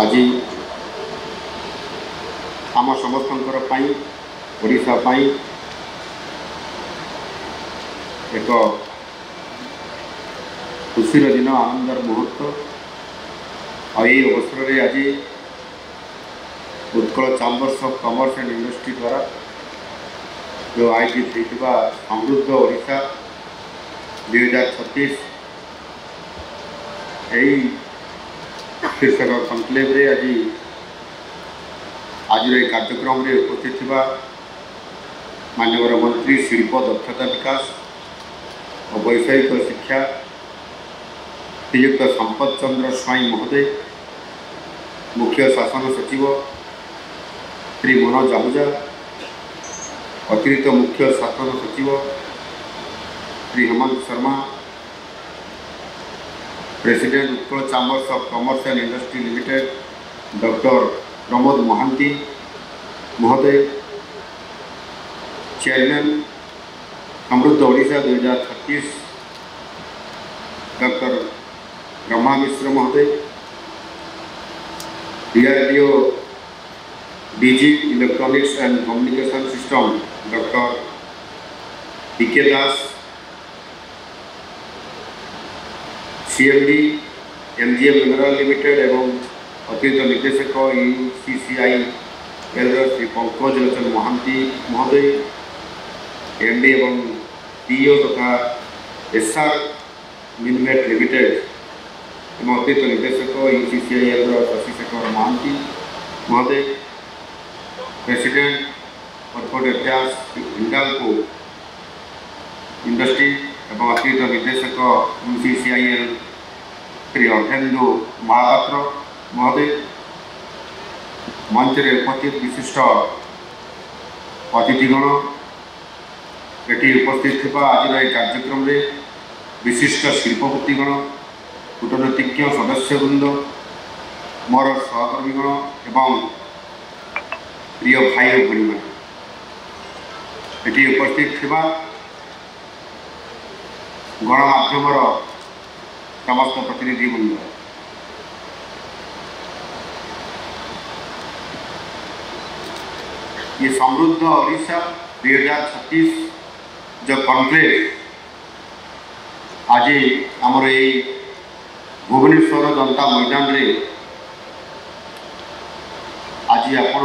आज आम समस्तंकर ओडिशा एक खुशीर दिन आनंदर मुहूर्त और ये अवसर में आज Utkal chambers of commerce and industry द्वारा जो आयोजित होता समृद्ध ओडिशा 2036 यही शीर्षक कनक्लेव रे आज कार्यक्रम रे उपस्थित थिबा माननीय मंत्री शिल्प दक्षता विकास और वैषयिक शिक्षा श्रीयुक्त संपत चंद्र स्वाई महोदय, मुख्य शासन सचिव श्री मनोज आहूजा, अतिरिक्त मुख्य शासन सचिव Shri Hemant Sharma, president Utkal chambers of commerce and industry limited doctor Pramod Mohanty महोदय, चेयरमैन समृद्ध ओडिशा 2036 डॉक्टर ब्रह्मा मिश्र महोदय, DRDO DG electronics and communication system doctor DK Das, CMD MGM mineral limited एवं अतिरिक्त निर्देशक UCCI श्री पंकज लोचन महांती महोदय, MD एवं CEO तथा SR मिनमेट लिमिटेड एवं अतिरिक्त निर्देशक UCCI शशिशेखर महांती महोदय, president corporate affairs Hindalco industry एवं अतिरिक्त निर्देशक UCCI श्री अर्धेन्दु महापात्र महोदय, मंच में उपस्थित विशिष्ट अतिथिगण, ये उपस्थित थी आज कार्यक्रम में विशिष्ट शिल्पपतिगण, कूटनीतिज्ञ सदस्यवृंद, मोर सहकर्मीगण एवं प्रिय भाई और भणी मैंने ये उपस्थित थी गणमाध्यम समस्त प्रतिनिधिवृंद, ये समृद्ध ओडिशा 2036 जो कॉन्क्लेव आज आमर ये भुवनेश्वर जनता मैदान रे आज आपण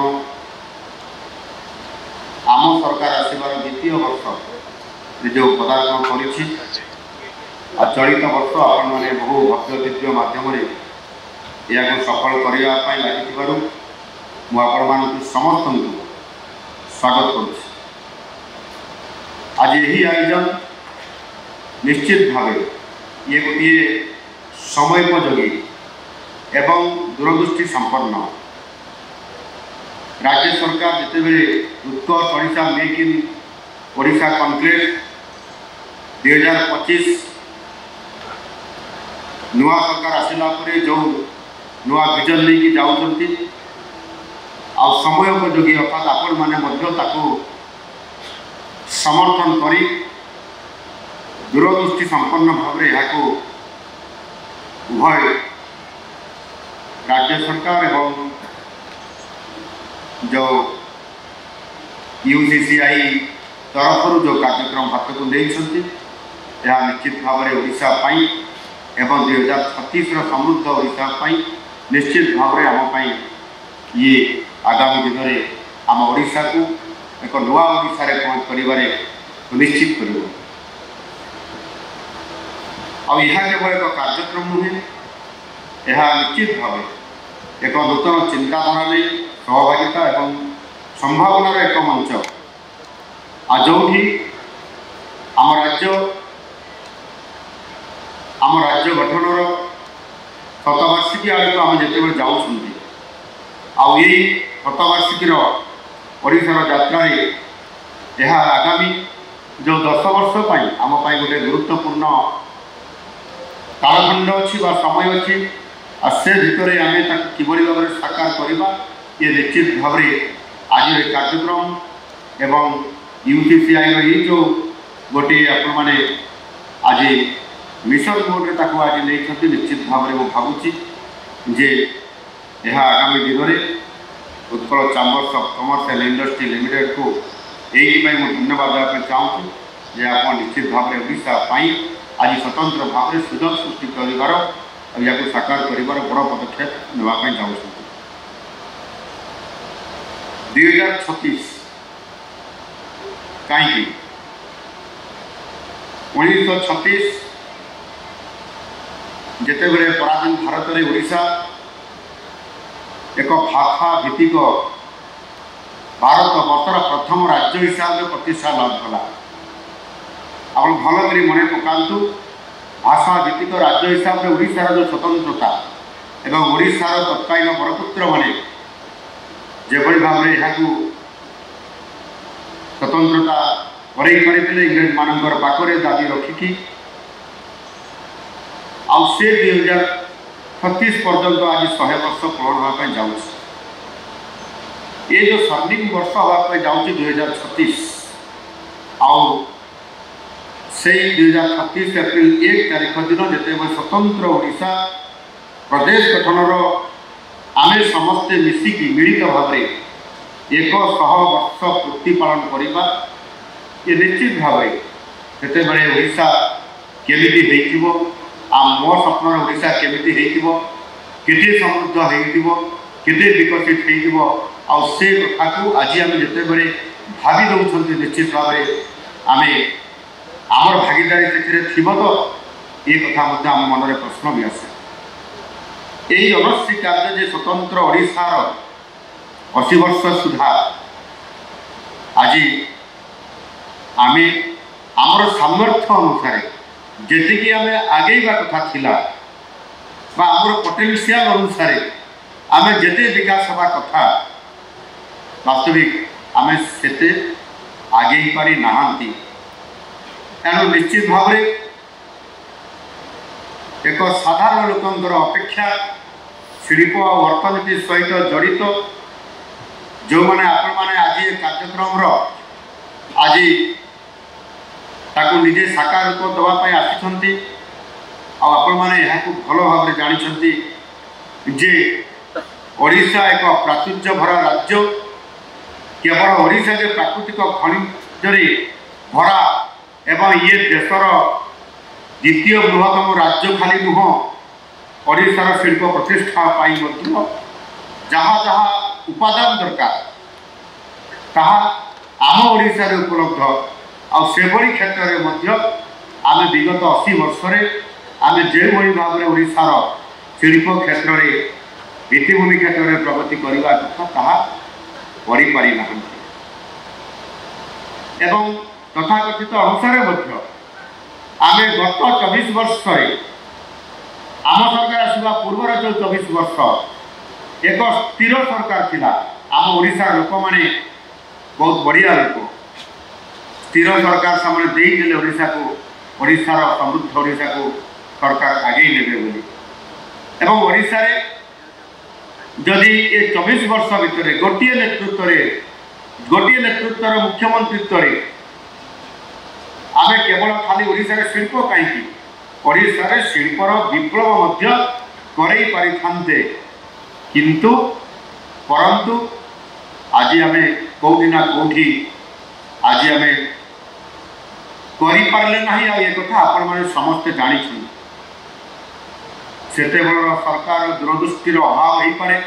आम सरकार आसबार द्वितीय वर्ष जो पदार्पण कर चलित वर्ष आपण मैंने बहु भव्य दिव्य मध्यम यह सफल करने लगी मुझे समस्त स्वागत करुँ। आज यही आयोजन निश्चित भाव ये गोटे समयोपयोगी एवं दूरदृष्टि संपन्न राज्य सरकार जितेबले Utkal Odisha make in Odisha conclave 2025 नुआ सरकार आसला जो नुआ विजन लेकिन जाऊँगी आ समयोपयोगी अर्थात आपण मैंने समर्थन करी दूरदृष्टि संपन्न भाव यहाँ उभय राज्य सरकार एवं जो UCCI तरफ जो कार्यक्रम हाथ को नहीं निश्चित भाव में ओडिशा एवं 2036 समृद्ध ओडिशा निश्चित भाव में आम ये आगामी दिन में आम ओडिशा को एक नुआ ओडिशा रे पहुँच कर निश्चित कर केवल एक कार्यक्रम नुहे, यह निश्चित भाव एक नूतन चिंताधारा नहीं सहभागिता एवं संभावनार एक मंच आ जो आम राज्य गठनर शतवार्षिकी आड़ को आम जिते जाऊँ आई शतवार्षिकीर ओडिशार यात्रा यह आगामी जो 10 वर्ष आम गोटे गुरुत्वपूर्ण कालखंड अच्छी समय अच्छी से भितर आम किभली भाव में साकार करवा ये निश्चित भाव में आज कार्यक्रम एवं UCCI ये जो गोटे आपण मैंने आज मिशन मोड रे आज नहीं निश्चित भाव में भावुची जे यह आगामी दिन में Utkal chambers of commerce and industry limited को यही धन्यवाद देवाई चाहूँ जे आप निश्चित भाव में ओडापाई आज स्वतंत्र भाव में सुजोग सृष्टि कर साकार कर बड़ पदक्षेप नापी चाहूँ। 2036 कहीं 1936 जिते बड़े पराधीन भारत में ओडिशा एक भाषा भित्तिक भारत वर्षर प्रथम राज्य हिसाब से प्रतिष्ठा लाभ कला। आप भल कर मन पकातु भाषा भित्तिक राज्य हिसाब से ओडिशार जो स्वतंत्रता एवं ओडिशार तत्कालीन बरपुत्र मैंने जेभली भाव में यहाँ स्वतंत्रता करई पारे इंग्रेज मानकर पाखरे दाबी रखिकी से 2036 पर्यंत आज 100 वर्ष पूर्ण होगापी जाऊँ। ये जो स्वर्णिम वर्ष होगापी जाऊँ 2036 से 2036 एप्रिल 1 तारीख दिन जिते स्वतंत्र ओडिशा प्रदेश गठनर आमे समस्ते मिसिकी मिलित भाव में 100 वर्ष पूर्ति पालन करवा ये निश्चित भाव से ओडिशा केमिति हो मो स्वप्न ओडिशा केमिति केते समृद्ध होते विकसित हो से कथा को आज आम जिते भावी दौरान निश्चित भाव आम आमर भागीदारी से तो ये कथा आम मन में प्रश्न भी आसे यही अनश्री कार्य जे स्वतंत्र ओडिशार 80 वर्ष सुधा आज आम आमर सामर्थ्य अनुसार जी आम आगेवा कथा थिला आमर पोटेंशियल अनुसार आम जिते विकास हवा कथा वास्तविक आम से आगे पारि नाहांती। तेणु निश्चित भाव एक साधारण लोकंर अपेक्षा शिल्प और अर्थनीति सहित जड़ित जो मैंने आपण मैंने आज कार्यक्रम आज ताकू निजे साकार रूप देवाई आसी आपण मैंने भल भाव जानी जे ओडिशा एक प्राचुर्य भरा राज्य केवल ओडिशा के प्राकृतिक खनिज भरा एवं ये देशर द्वितीय बृहत्तम राज्य खाली नुह ओडिशार शिल्प प्रतिष्ठा जहाँ जहाँ उपादान दरकार ताहा आम ओडिशा उपलब्ध आभली क्षेत्र में आम विगत 80 वर्ष आम जो भाव में ओडिशार शिल्प क्षेत्र में भित्तिभूमि क्षेत्र में प्रगति करने कथा पारि ना एवं तथाकथित अनुसार आम गत 24 वर्ष आम सरकार आसवा पूर्वर जो 24 वर्ष एक स्थिर सरकार थिला आम ओडिशार लोक मैंने बहुत बढ़िया लोक स्थिर सरकार सामने देदेले ओडिशा को ओडिशार समृद्ध ओडिशा को सरकार आगे नेबे बोली एवं ओडिशा रे जदि ये 24 वर्ष भितर गोटे नेतृत्व मुख्यमंत्रित्व आम केवल खाली ओडिशा रे शिल्प कहीं ओडिशा रे शिल्पर विप्लव करई पारि थांते किंतु परंतु आज आम कौटिना कौटी आज आम करें ना ये कथा आपण मैंने समस्ते जानी से सरकार दूरदृष्टिर अभाव हो पारे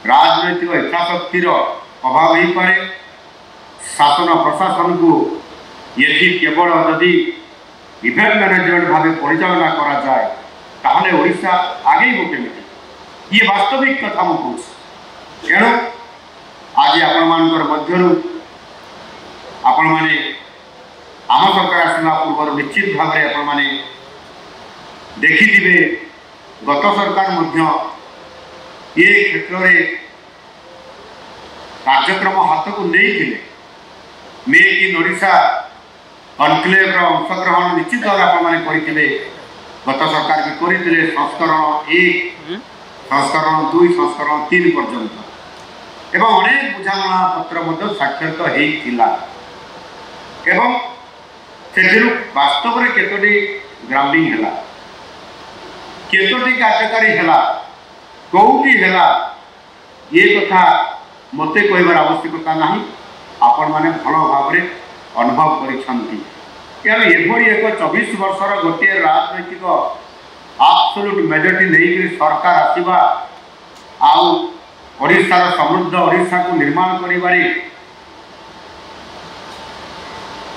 राजनैतिक इच्छाशक्तिर अभाव हो पारे शासन प्रशासन को ये केवल जदि इवेंट मैनेजमेंट भाव परिचालना करा जाए ताहले ओडिशा आगे केमिति ये वास्तविक कथा मुझे तेणु आज आपण माने आम सरकार आसला पूर्व निश्चित भाव में आपण माने देखिथिबे गत सरकार ये क्षेत्र में कार्यक्रम हाथ को नहीं मेक इन ओडिशा अनक्लेव अंशग्रहण निश्चित भाव आप गत सरकार भी करते संस्करण 1 संस्करण 2 संस्करण 3 पर्यंत एवं अनेक बुझामणा पत्र स्वाक्षरित होता एवं से वास्तव में केतोटी ग्राउंडिंग है केतोटी कार्यकारी है कौटी है ये कथा मते कहबार आवश्यकता नहीं, आपण माने भल भाव अनुभव करिसंती। तेणु एभली एक 24 वर्षर गोटे राजनैतिक आब्सोल्यूट मेजोरिटी नहीं सरकार आसवा आउ ओडिशार समृद्ध ओडिशा को निर्माण करिबारे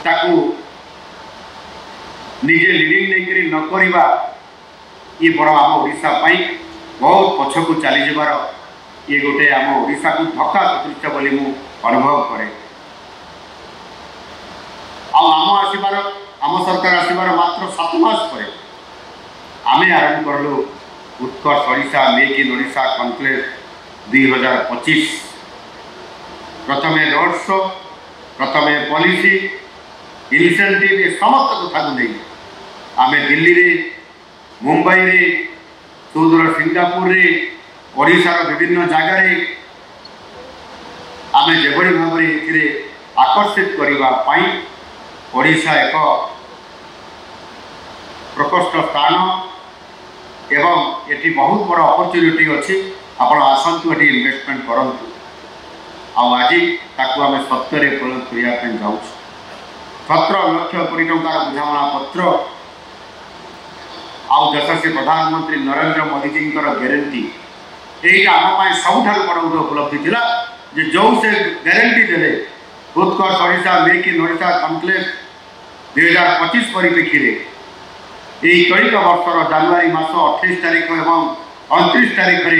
ताकू निजे लीडिंग नहीं न करिबा ये बड़ आम ओडिशा बहुत पछ को चली जबार ये गोटे आम ओडिशा को धक्का सदृश बोली मु अनुभव करे। आम सरकार आसबार मात्र 7 मास पर आमे आरंभ करलु Utkarsh Odisha make in Odisha conclave 2025। प्रथमे रोड शो, प्रथमे पॉलिसी इनिशिएटिव ये समस्त कथा को नहीं आमे दिल्ली रे, मुंबई रे, सुदूर सिंगापुर रे, ओडिशार विभिन्न जगह रे आमे जेभली भाव आकर्षित करबा पाई ओडिशा एक प्रकोष्ठ स्थान एवं एटी बहुत बड़ अपॉर्चुनिटी अच्छी। आपण आसतु एटी इन्वेस्टमेंट करंतु आज ताकू आमे सत्य परिणत करने जाऊँ। 17 लाख कोटी टंकार बुझामणा पत्र आउ यशस्वी प्रधानमंत्री नरेंद्र मोदी जी ग्यारंटी यहीटा आम सबुठ बड़ उपलब्धि थिला जे जो से ग्यारंटी देले Utkarsh Odisha make in Odisha conclave 2025 परिप्रेक्षी यही चलित वर्षर जनवरी मास 28 तारीख एवं 29 तारीख में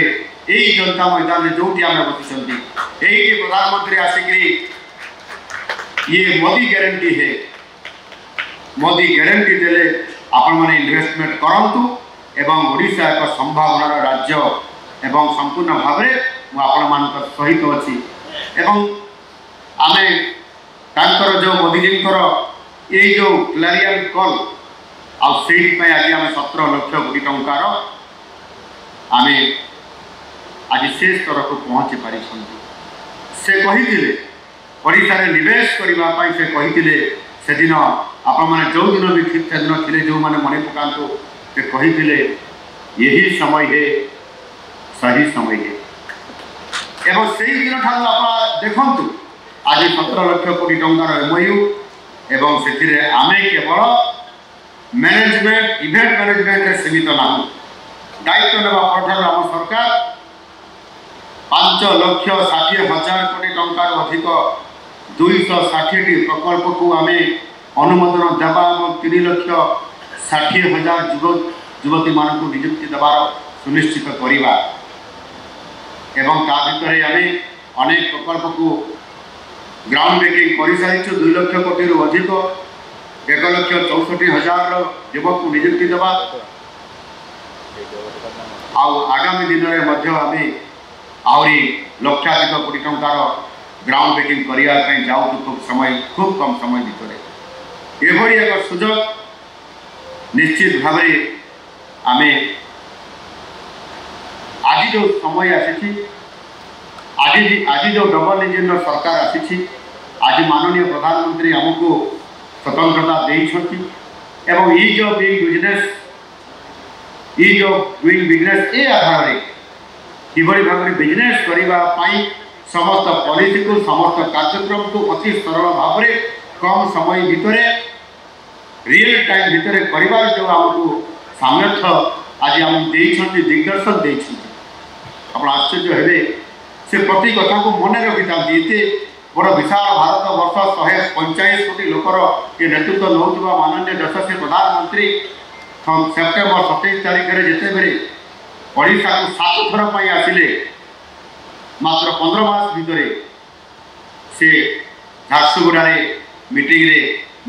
यही जनता मैदान में जो आम बसुँच यही प्रधानमंत्री आसिक ये मोदी ग्यारंटी है, मोदी ग्यारंटी देले आपण माने इन्वेस्टमेंट करंतु एवं ओडिशा एक संभावनार राज्य एवं संपूर्ण भाव में आपण मान सहित अच्छी एवं आमे तांकर जो मोदी जी ये जो क्लारियन कॉल आज आम 17 लाख कोटी टंकार आमे आज से स्तर को पहुँची पारि से कही ओडिशा रे निवेश करने से कही से दिन आपण मैंने जो दिन भी ठीक से दिन थे जो मैंने मन पकातु से कही यही समय है सही समय है एवं से दिन ठार आप देखु आज 17 लाख कोटी टंकार एमओयू एवं से आमे केवल मैनेजमेंट इवेंट मैनेजमेंट सीमित ना दायित्व नेबा पर आम सरकार 5,60,000 कोटी टंकार अधिक 260 प्रकल्प को आम अनुमोदन देवा और 3,60,000 युवती मान नियुक्ति देवार सुनिश्चित करवा एवं ता भीतर आम अनेक प्रकल्प को ग्राउंड ब्रेकिंग कर सारी 2 लाख कोटी अधिक 1,64,000 युवक को नियुक्ति देवा आगामी दिन में आहरी लक्षाधिक कोटी टंकार ग्राउंड ब्रेकिंग करने जाऊँ खूब कम समय भितर एभली एक सुजोग निश्चित भाव आम आज जो समय आसी आज जो डबल इंजिन सरकार आसी आज माननीय प्रधानमंत्री आमको स्वतंत्रता देइछंती एवं ईज ऑफ डूइंग बिजनेस ए आधार में किभली भाव में बिजनेस करने समस्त पॉलिसी को समस्त कार्यक्रम को अति सरल भाव में कम समय भितर रियल टाइम भितर कर जो आमको सामर्थ्य आज आम दिग्दर्शन देती आप आश्चर्य हे से प्रति कथा को मन रखी था बड़ विशाल भारत वर्ष 145 कोटी लोकर ये नेतृत्व नौथुवा माननीय यशस्वी प्रधानमंत्री सेप्टेम्बर 27 तारीख में जिते बेले ओडिशा को 7 थर पर आसिले मात्र 15 मास भितर से झारसुगुड़ा मीटिंग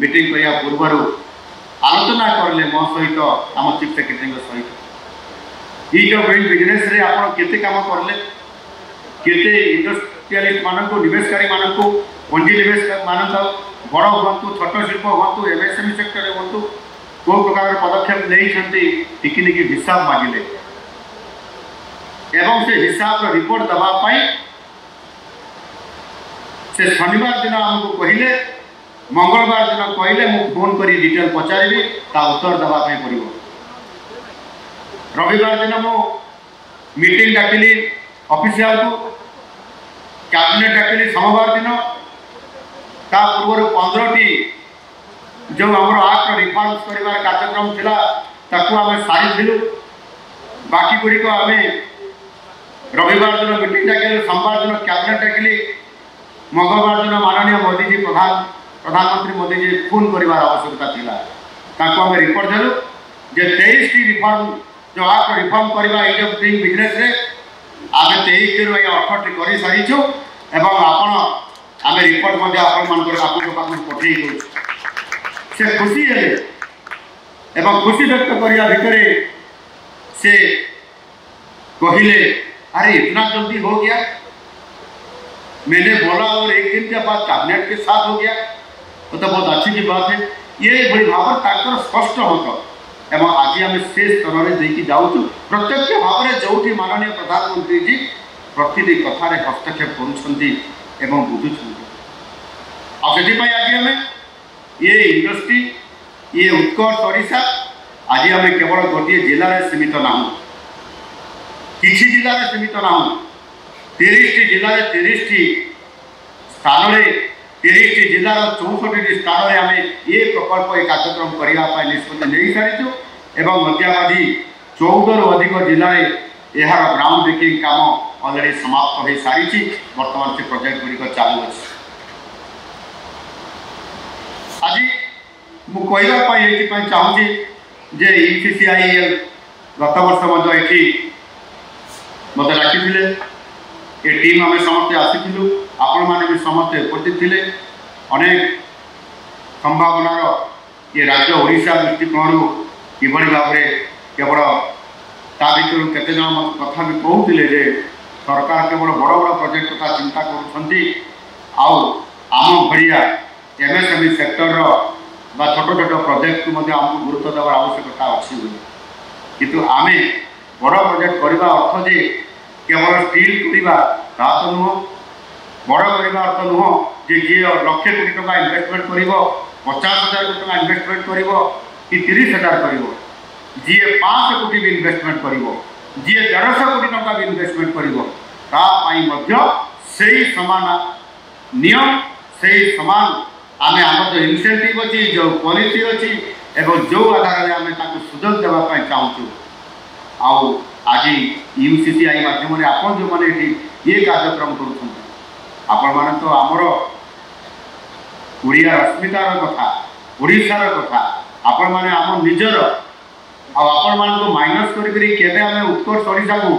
करने पूर्वर आलोचना करले मो सहित आम चीफ सेक्रेटरी सहित ईज ऑफ डूइंग बिजनेस रे आपण केते काम करले केते इंडस्ट्रियलिस्ट मानक निवेशकारी मानक पंजी निवेश मानक बड़ हूँ छोट शिल्प हूँ एमएसएमई सेक्टर हूँ कौ प्रकार पदक्षेप नहीं टिकिनिकी हिसाब मागिले एवं से हिसाब रिपोर्ट दवापाई से शनिवार दिन आमको कहले मंगलवार दिन कहले मु फोन करी डिटेल पचारि ता उत्तर दवापाई पड़ो रविवार दिन मु मीटिंग डाकिली ऑफिशियल को कैबिनेट डाकिली सोमवार दिन ता पूर्व 15टी जो आम आक्ट रिफॉर्म्स कर कार्यक्रम थिला ताकू आम सारी बाकी गुड़िक आम रविवार दिन मीटिंग डाकिली सोमवार दिन कैबिनेट डाकिली मंगलवार दिन माननीय मोदी जी प्रधानमंत्री मोदी जी फोन कर आवश्यकता थिला ताकू आम रिपोर्ट देलु जे 23 टी रिफॉर्म जो आक्ट रिफॉर्म करवा इज ऑफ डूइंग बिजनेस रे आम 23 टी 18 टी कर सारी एवं आपण आम रिपोर्ट पठे से खुशी है एवं खुशी व्यक्त करने भितर से कहले अरे इतना जल्दी हो गया मैंने बोला और एक दिन के बाद कैबिनेट के साथ हो गया तो बहुत अच्छी की बात है ये बड़ी भाव स्पष्ट मत एवं आज आम से स्तर में देखी जाऊँ प्रत्यक्ष भाव में जो माननीय प्रधानमंत्री जी प्रति कथार हस्तक्षेप कर बुझुं आज आम ये इंडस्ट्री ये उत्कर्ष ओडिशा आज आम केवल गोटे जिले में सीमित ना किसी जिले में सीमित ना 30 टी जिले 30 टी स्थान 30 टी जिलार 64 टी स्थान में आम ये प्रकल्प ये कार्यक्रम करने निष्पत्ति नहीं सारी एवं मध्यावधि 14 रु अधिक जिले में यार ग्राउंड ब्रेकिंग काम अलरेडी समाप्त हो सारी बर्तमान से प्रोजेक्ट गुड़िक चालू अच्छे आज मुझे चाहूँगी जे ECCIL गत वर्ष ये मत डाकी ये टीम आम समस्ते आसी आपण मैंने भी समस्ते उपस्थित थे अनेक संभावनार ये राज्य ओडिशा दृष्टिकोण किभली भाव में केवल ता भर केते जन मत कथा भी कहते सरकार केवल बड़ बड़ प्रोजेक्ट कथा चिंता आम भड़िया MSME सेक्टर छोट छोट प्रोजेक्ट को आमको गुरुत्व देवार आवश्यकता अच्छी किंतु आम बड़ प्रोजेक्ट करने अर्थ जे केवल स्टील करवा तो नुह बड़ करवा अर्थ नुह जे जी लक्ष कोटी टका इन्वेस्टमेंट कर 50,000 कोटी टका इन्वेस्टमेंट कर कि 30,000 कर जी 500 कोटी भी इन्वेस्टमेंट कर जी 150 कोटी टका भी इन्वेस्टमेंट कर समान नियम से समान आम आम जो इनसेंटिव अच्छी जो पॉलिसी अच्छी एवं जो आधार में आम सुजोग देवाई चाहूँ आज UCCI माध्यम आप जो मैंने ये कार्यक्रम कर तो आमर ओडिया अस्मितार कथा ओडिशार कथा आपण मैंने आम निजर आपण मान माइनस करके आम उत्कर्ष ओडिशा को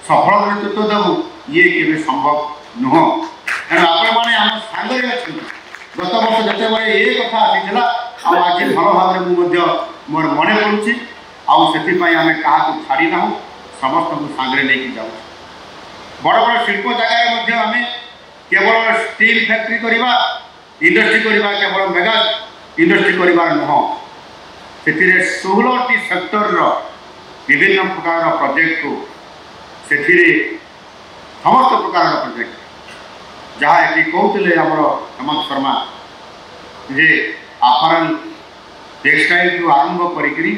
सफल नेतृत्व देवु ये केवे संभव नुह तेणु आपण मैंने आम सांगे अच्छे गत वर्ष जिते ये कथा आसीला आज भल भाव में मोर मन पड़ुची आम क्या छाड़ी ना समस्त को सांगे लेकिन जाऊँ बड़ बड़ शिल्प जगह आम केवल स्टील फैक्ट्री करवा इंडस्ट्री करवा केवल मेगा इंडस्ट्री करवार नुह से 16टी सेक्टर विभिन्न प्रकार प्रोजेक्ट को से समस्त प्रकार प्रोजेक्ट जहाँ ये कहते आमर हेमंत शर्मा जे आफरल टेक्सटाइल को आरंभ करी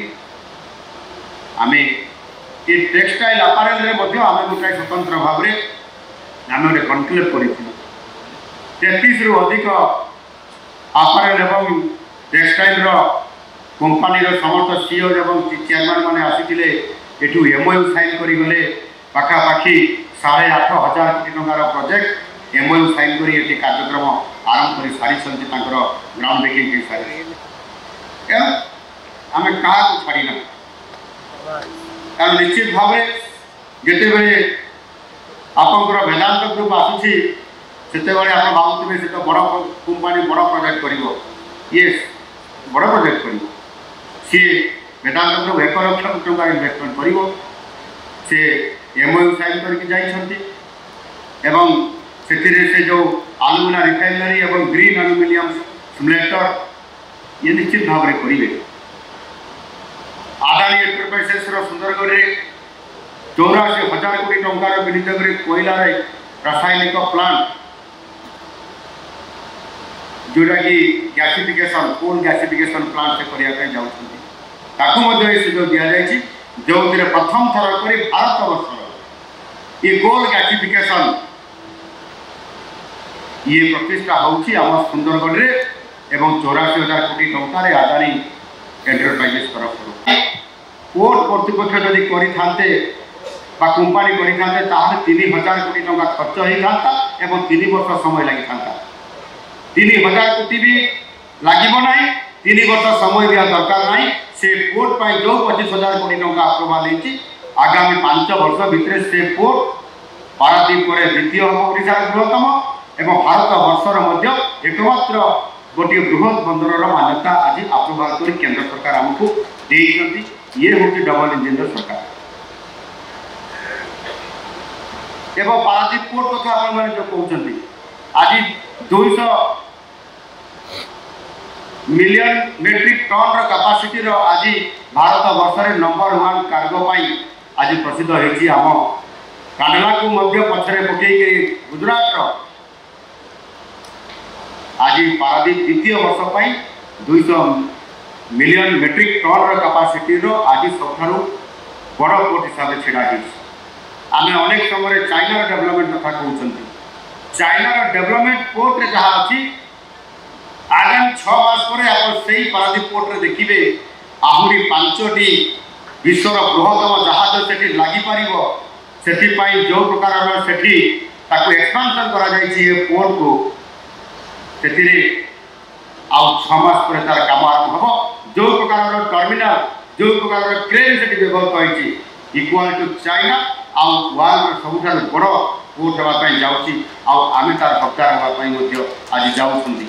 आम ये टेक्सटाइल आपारेल आम गोटे स्वतंत्र भाव में आम गोटे कनक्लेव कर 33 रु अधिक आपारेल एवं टेक्सटाइल कंपानी समस्त CEO एवं चेयरमैन मैंने आसी एठू MOU साइन कर गले पाखापाखि 8,500 कोटी टंकार प्रोजेक्ट MOU साइन कर ये कार्यक्रम आरंभ कर सारी ग्राउंड ब्रेकिंग कर सारी आम क्या छाड़ीना कारण निश्चित भाव जिते आपंकर वेदांत ग्रुप आसूसी से आप भावुवे से तो बड़ कंपानी बड़ प्रोजेक्ट कर ये बड़ प्रोजेक्ट कर सी वेदांत ग्रुप 1 लाख कोटी टंका इन्वेस्टमेंट कर सी MOU साइन करके जाइछंती एवं से जो आलुमिना रिफाइनरी एवं ग्रीन एल्यूमिनियम सिमुलेटर ये निश्चित भाव में करेंगे आदानी एंटरप्राइजेस सुंदरगढ़ में 84,000 कोटी टंकार विनियोग कोयला रासायनिक प्लांट जोटा कि गैसिफिकेशन कोल गैसिफिकेशन प्लांट से करने जाऊँगी सुझाव दि जाए जो प्रथम थर कर भारत वर्ष ये कोल गैसिफिकेशन ये प्रतिष्ठा होउछि आम सुंदरगढ़ रे एवं 84,000 कोटी टंकार आदानी एंटरप्राइजेस तरफ पोर्ट कर्तृपक्ष जदि करिथान्ते बा कंपनी करिथान्ते ताहाले 3,000 कोटी टंका खर्च होई थांता एवं 3 वर्ष समय लागि थांता 3,000 कोटी भी लागिबो नाही 3 वर्ष समय दिया दरकार नाही से पोर्ट पाई जो 25,000 कोटी टंका अप्रूवल हेछि आगामी 5 वर्ष भितर से पोर्ट पारादीप पर द्वितीय हम ओडिशा बृहत्तम एवं भारत वर्षर मध्य एकमात्र गोटे बृहत बंदर मान्यता आज अप्रूवल कर केंद्र सरकार आमको देइछंती ये होची डबल इंजिन सरकार एवं पारादीप पोर्ट कथा आपण माने जो कहउछंती आज 200 मिलियन मेट्रिक टन रो कैपेसिटी रो आज भारत वर्ष रे नंबर 1 कार्गो पाई आज प्रसिद्ध हेछि आम कांडला को मध्य पछरे पकई गुजरात रो आज पारादीप द्वितीय वर्ष पाई 200 मिलियन मेट्रिक टन रो कैपेसिटी रो आज सबठारु बड़ पोर्ट हिसाब से छिड़ा हेछि आमे अनेक समय चाइना रो डेवलपमेंट कथा कहउछंती चाइना रो डेवलपमेंट पोर्ट रे जहा अछि आगामी 6 मास पर आप सही पारादीप पोर्ट रे देखिबे आहुरी 5टी विश्वर बृहत्तम जहाज सेठी लागि पारिबो सेठी पाई जो प्रकार सेठी ताको एक्सपेंशन करा जायछि ए पोर्ट को सेठी रे आउ 6 मास पर तार काम आरंभ हबो जो प्रकार टर्मिनल जो प्रकार क्रेन सेठी व्यवस्था होइछि इक्वल टू चाइना आउ वर्ल्ड सबुठार बड़ पोर्ट हेबा पई जाउछि आउ आमे तार हकदार हेबा पई मध्ये आज जाउछंती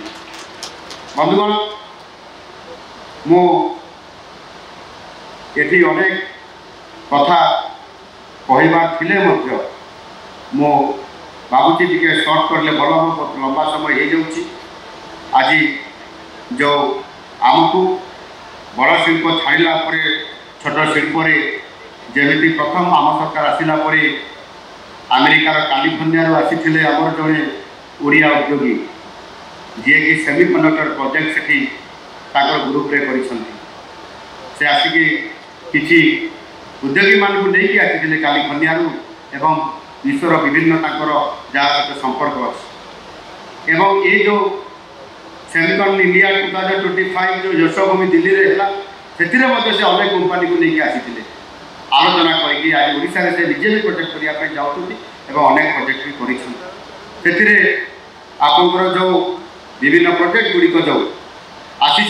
बंधुगण मो एठी अनेक कथा कहबार थिले मध्य मो बाबूजी टिके शॉर्ट करले भल हम लंबा समय हो जाउछि आज जो आमको बड़ शिल्प छाड़िला छोट शिल्प जमी प्रथम आम सरकार आसला अमेरिकार कैलिफोर्निया आसी आमर जड़े ओडिया उद्योगी जी कि सेमीकंडक्टर प्रोजेक्ट सेठी ग्रुप रे से आसिकी किसी उद्योगी मान को लेकिन आसी कैलिफोर्निया एवं विश्वर विभिन्न जहाँ सहित संपर्क अच्छे एवं ये जो सेमिकन इंडिया 2025 जो यशोभूमि दिल्ली रे है से अनेक कंपनी को लेकिन आसी आलोचना करके आज ओडिशा से निजे भी प्रोजेक्ट करने जाऊँगी अनेक प्रोजेक्ट भी कर आपंकर जो विभिन्न प्रोजेक्ट गुड़िक जो आसी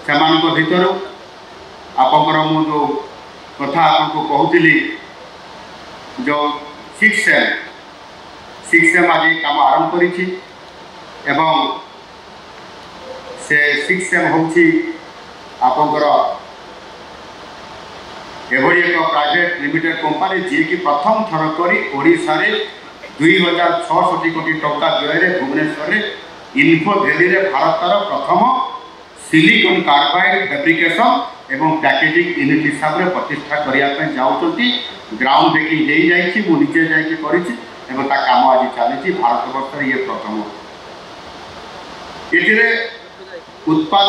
भर आपंकर मु जो कथा आपको कहूली जो 6 सेम आज काम आरंभ करी से 6 सेम होची आपंकर एभली एक प्राइवेट लिमिटेड कंपनी जी कि प्रथम थर करी ओडिशा रे 2,660 कोटी टंका व्यय भुवनेश्वर इन्फो वैली रे भारतर प्रथम सिलिकॉन कार्बाइड फैब्रिकेशन एवं पैकेजिंग यूनिट हिसाब से प्रतिष्ठा करने जाऊँगी ग्राउंड ब्रेकिंग हो जाइए मुझे निजे जाकि काम आज चली भारत वर्ष ये प्रथम ये उत्पाद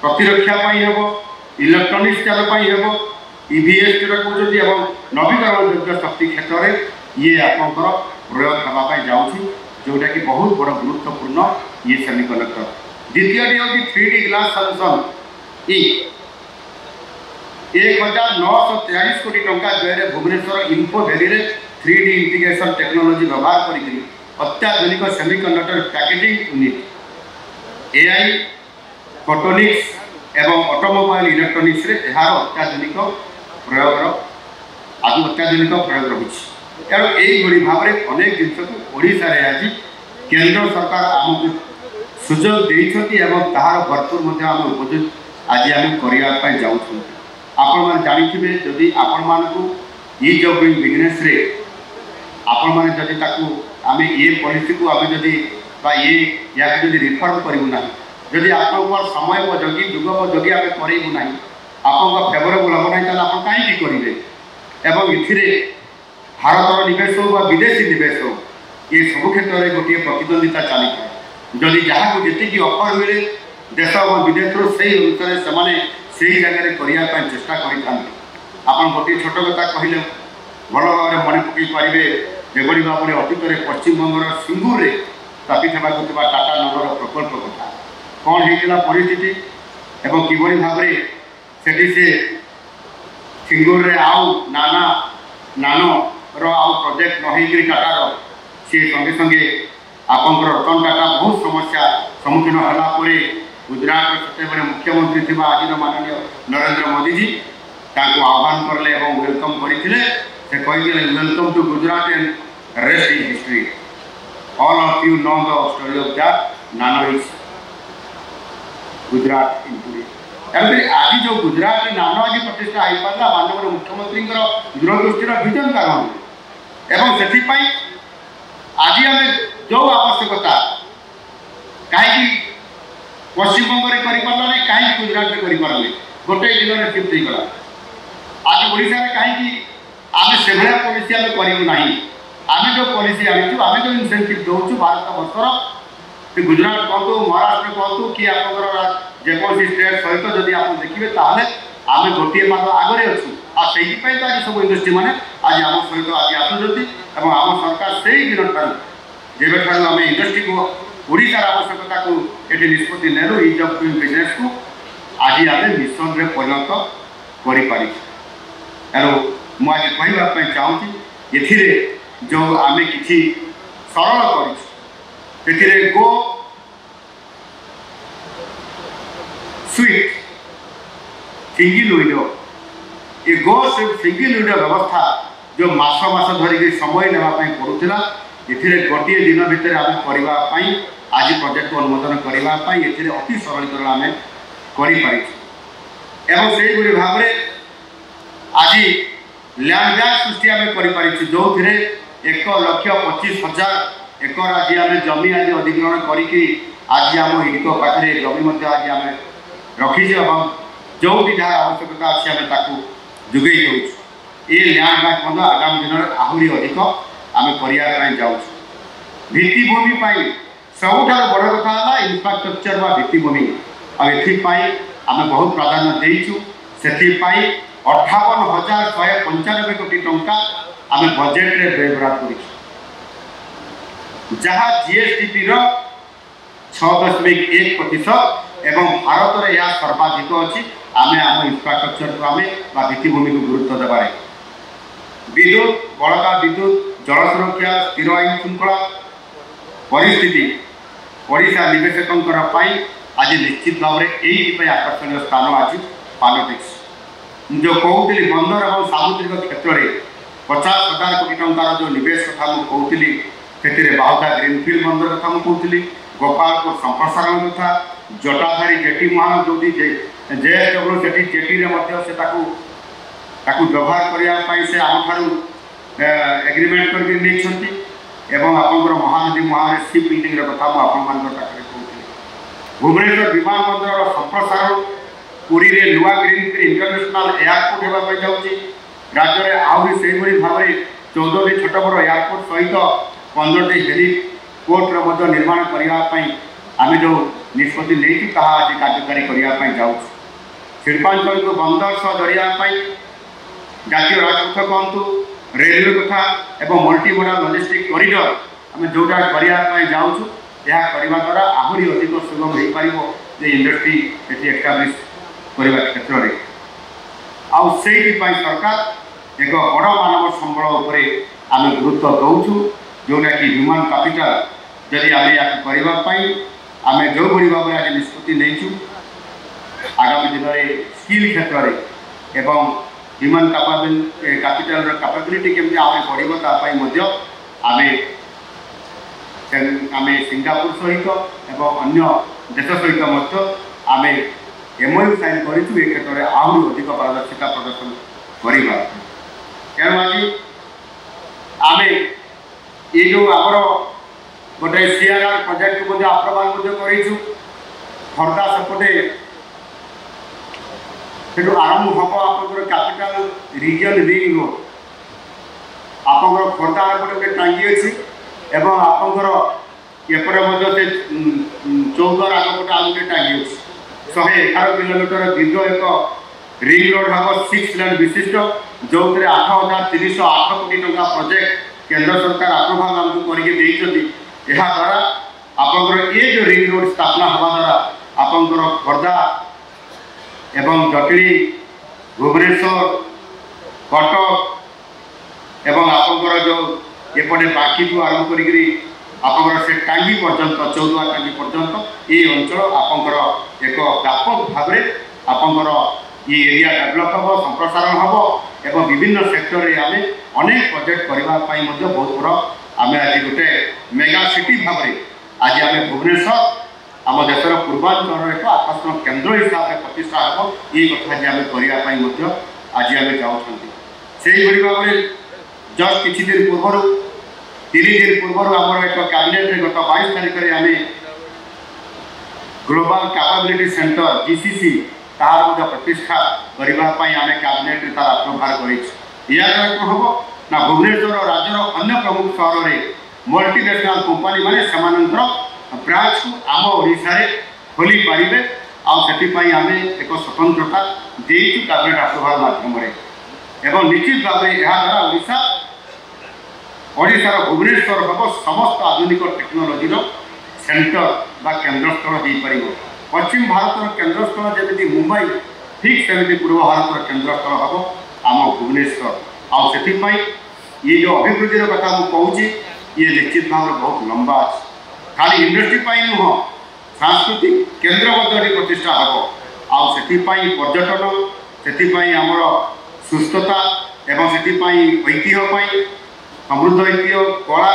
प्रतिरक्षा हम इलेक्ट्रोनिक्स चाल हम ईवीएस जो कहते नवीकरण योग्य शक्ति क्षेत्र में ये आपंकर प्रयोग हाँपाई जाऊँगी जोटा कि बहुत बड़ गुरुत्वपूर्ण ये सेमीकंडक्टर द्वितीय हूँ 3D ग्लास सल्यूशन 1,943 कोटी टंका व्यय भुवनेश्वर इन्फो वैली रे 3D इंटीग्रेशन टेक्नोलॉजी व्यवहार करी अत्याधुनिक semiconductor packaging unit AI photonics एवं ऑटोमोबाइल इलेक्ट्रोनिक्स रे यार अत्याधुनिक प्रयोग रही तेणु यही भाव में अनेक जिन को ओडिशा रे आज केंद्र सरकार आमको सुजोग देइछथि एवं ताहार भरपूर आम उपयोग आज आम करने जाऊँ आपण मैंने जानी जदि आपण मानू ईज ऑफ डूइंग बिजनेस रे आपण मैंने जदि आम ये पॉलिसी को आम जदि ये या रिफर्म करूँ ना जदि आप समय जगी जुग जगी आम करूँ ना आप फेवरेबल हम ना आप कहीं करेंगे एवं इथिरे भारतर निवेश हो विदेशी निवेश हो ये सब क्षेत्र में गोटे प्रतिद्वंदिता चली जदि जहाँ को जी ऑफर मिले देश और विदेश से अनुसार से जगह करने चेष्टा कर गोटे छोट कथा कहले भल भाव मन पकई पारे যেভাবে ভাবে অতীত পশ্चिमबंगर सिंगूर में स्थापित होगा टाटा नगर प्रकल्प कथा कौन होता परिस्थिति एवं किभली भाव से सिंगूर में आउ नाना नानो आउ प्रोजेक्ट नई टाटार सी संगे संगे आपंकर रतन टाटा बहुत समस्या सम्मुखीन होगापर गुजरात से मुख्यमंत्री थी आज माननीय नरेंद्र मोदी जी आह्वान करले और वेलकम करते से कही welcome to Gujarat and rest in history all of you know the story of that Nano is Gujarat in today तेणुक आज जो गुजरात नानो आज प्रतिष्ठा हो पारा माननीय मुख्यमंत्री दूरदृष्टि विजन कारण एवं से आज आम जो आवश्यकता कहीं पश्चिमबंग में कहीं गुजरात में गोटे दिन में शिफ्ट होगा आज ओडिशा में कहीं आम से भाया पॉलिसी आम करूँ आम जो पॉलिसी आनीचु आम जो इनसेंटिव दौचु भारत वर्षर गुजरात कहतु महाराष्ट्र कहतु कि आप जेकोसी स्टेट सहित जदि आप देखिए आम गोटे पाद आगे अच्छु आई तो आज सब इंडस्ट्री मैंने आज आम सहित आज आसुँच आम सरकार से दिन जेबे आम इंडस्ट्री को ओडिशार आवश्यकता को ये निष्पत्ति नेलु इज ऑफ डूइंग बिजनेस को आज आम मिशन रे परिणत कर मुझे कहवाई चाहूँगी ये जो आम कि सरल कर गो स्विफ्ट सिंगल विंडो ये गो स्विफ्ट सिंगल विंडो व्यवस्था जो मास मास धरिक समय नापी पड़ूला ये गोटे दिन भितर आम करने आज प्रोजेक्ट को अनुमोदन करने अति सरल आम कर भाव आज लैंड बैंक सृष्टि आम कर जो 1,25,000 एकर आज आम जमी आज अधिग्रहण करके आज आम हिडको पाखे जमी आज आम रखीचे जो भी जहाँ आवश्यकता अच्छी आम जोगे ये लैंड बैंक आगामी दिन में आहरी अधिक आम करने जाऊँ भित्तिभूमि सबुठार बड़ कथा है इंफ्रास्ट्रक्चर व भित्तिभूमि आम बहुत प्राधान्य देचु से 58,195 कोटी टंका आम बजेट रे व्यवहार कर जहाँ जीएसडीपी 6.1% एवं भारत में यह सर्वाधिक अच्छी आम आम इंफ्रास्ट्रक्चर को आम भित्तिभूमि को गुरुत्व देवार विद्युत बड़का विद्युत जल सुरक्षा स्थिर आईन श्रृंखला परिस्थिति ओडिशा निवेशकों आज निश्चित भाव में यही आकर्षणीय स्थान आज पॉलिटिक्स जो कहती बंदर और सामुद्रिक क्षेत्र में 50,000 कोटी टंकार जो निवेश कथा मुझे कहती बाहुदा ग्रीनफिल्ड बंदर कथा मुझे गोपालपुर संप्रसारण कथा जटाधारी जेटी महान जो जेएसडब्ल्यू से जेटी व्यवहार करने से आम ठार एग्रीमेंट करके एवं आपंकर महानदी मुहां शिप बिल्डिंग कथा मुझे भुवनेश्वर विमान बंदर संप्रसारण पुरी रे नुआ ग्रीनफिल्ड इंटरनेशनल एयरपोर्ट होगा जाऊँगी राज्य में आहरी से भाव में 14टी छोट बड़ एयरपोर्ट सहित 15टी हेलीपोर्ट निर्माण करने आम जो निष्पत्ति नहीं आज कार्यकारी करने जाऊँ शिल्पांचल को बंदर सह जोड़ाई जातीय राजपथ कहतु रेलवे कथा एवं मल्टी मॉडल लॉजिस्टिक कॉरिडोर आम जोटा करने जाऊँ यह करने द्वारा आहरी अधिक सुगम हो पार इंडस्ट्री ये एस्टाब्लिश करने क्षेत्र में आई सरकार एक बड़ मानव संबल उपर आम गुरुत्व दौचु जोटा कि ह्यूमन कैपिटल जदि आम या करने आम जो भाई भाव में आज निष्पत्ति नहीं आगामी दिन में स्किल क्षेत्र में एवं ह्यूमन कैपिटल कैपेबिलिटी केमती आम बढ़ आम सिंगापुर सहित एवं अन्य देश सहित आम एमओयू साइन करूँ ये क्षेत्र में आहरी अधिक पारदर्शिता प्रदर्शन करवा तेणु आज आम ये जो आमर गोटे सीआरआर प्रोजेक्ट को आप्रवान करूँ खर्दा सेपटे से आरंभ हम आप कैपिटल रीजन रिंग रोड आप खर्दा गोटे टांगी अच्छी एवं आपंकर एपटे से 14 आगपटे आउ गोटे टांगी अच्छी 111 किलोमीटर दीर्घ एक रिंग रोड हम 6 लेन विशिष्ट जो 8,308 कोटी टंका प्रोजेक्ट केंद्र सरकार अप्रूवाल आमको करके देइछथि एहा द्वारा आपनकर ये जो रिंग रोड स्थापना हवा द्वारा आपनकर खोर्धा एवं जटणी भुवनेश्वर कटक एवं आपनकर जो एपटे बाकी को आरंभ करी आपनकर से टांगी पर्यंत चौदुआ टांगी पर्यंत ये अंचल आपनकर एक व्यापक भाव में आपनकर ये एरिया डेवलप हम संप्रसारण हम एवं विभिन्न सेक्टर रे आमे अनेक प्रोजेक्ट करबा पाई मध्ये बहुत बड़ आमे आज गोटे मेगा सिटी भाव में आज आमे भुवनेश्वर आम देशर पूर्वांचल एक आकर्षण केन्द्र हिसाब से प्रतिष्ठा हम ये कथा जे आमे करिया पाई मध्ये आज आमे जाउछंती सेही भली भाव में जस्ट किछि दिन पूर्व 3 दिन पूर्व आमर एक कैबिनेट रे गत 22 तारिख रे आमे ग्लोबल कैपेबिलिटी सेंटर जीसीसी तार मध्ये प्रतिष्ठा करबा पाई आमे कैबिनेट रे तार अप्रूवाल करिछ या हम ना भुवनेश्वर और राज्यर अन्य प्रमुख शहर रे मल्टीनेशनल कंपनी माने समानंतर ब्रांच को आम ओडिशा रे खोली पारिबे आ सेति पाई आमे एक स्वतंत्रता देइछु कैबिनेट अप्रूवाल माध्यम रे एवं निश्चित भाव में यह द्वारा ओडिशार भुवनेश्वर हम समस्त आधुनिक टेक्नोलोजी सेंटर बा केन्द्रस्थल हो पार पश्चिम भारत केन्द्रस्थल जमी मुंबई ठीक सेमती पूर्व भारत केन्द्रस्थल हम आम भुवनेश्वर आपाई ये जो अभिवृद्धि कथा मुझे कहूँ ये निश्चित भाव में बहुत लंबा अच्छे खाली इंडस्ट्री नुह सांस्कृतिक केन्द्र प्रतिष्ठा हम आपाई पर्यटन से आमर सुस्थता एवं से ऐतिह्य समृद्ध ऐतिह्य कला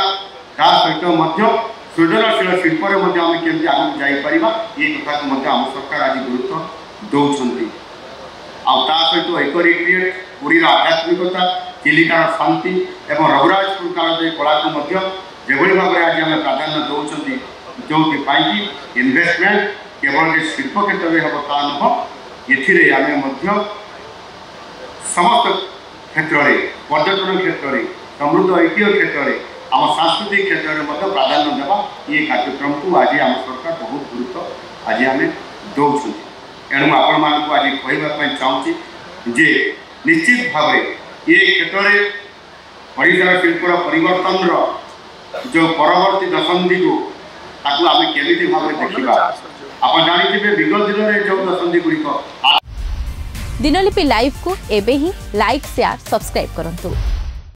ता सहित सृजनशील शिल्प केमती आगे जापर ये कथा को आम सरकार आज गुरुत्व दौरान आ सहित एक रिक्रिएट पुरीर आध्यात्मिकता चिलिकार शांति एवं रघुराजपुर काल कला को जो भाव में आज आम प्राधान्य दौरान जो इन्वेस्टमेंट केवल शिल्प क्षेत्र में हम ता नुह ये समस्त क्षेत्र में पर्यटन क्षेत्र में समृद्ध ऐतिह्य क्षेत्र में आम सांस्कृतिक क्षेत्र में प्राधान्य देवा ये कार्यक्रम को आज आम सरकार बहुत गुरुत्व आज आम दौरान एणु आपण मानक आज कहवाई चाहूँगी जे निश्चित भाव ये क्षेत्र में ओडिशार शिल्पर परिवर्तन जो परवर्ती दशंधि को आम केमी भाव में देखा आप जानते विगत दिन में जो दशंधि गुड़िक दिनलिपि लाइव को एबे ही लाइक शेयर सब्सक्राइब करंतु।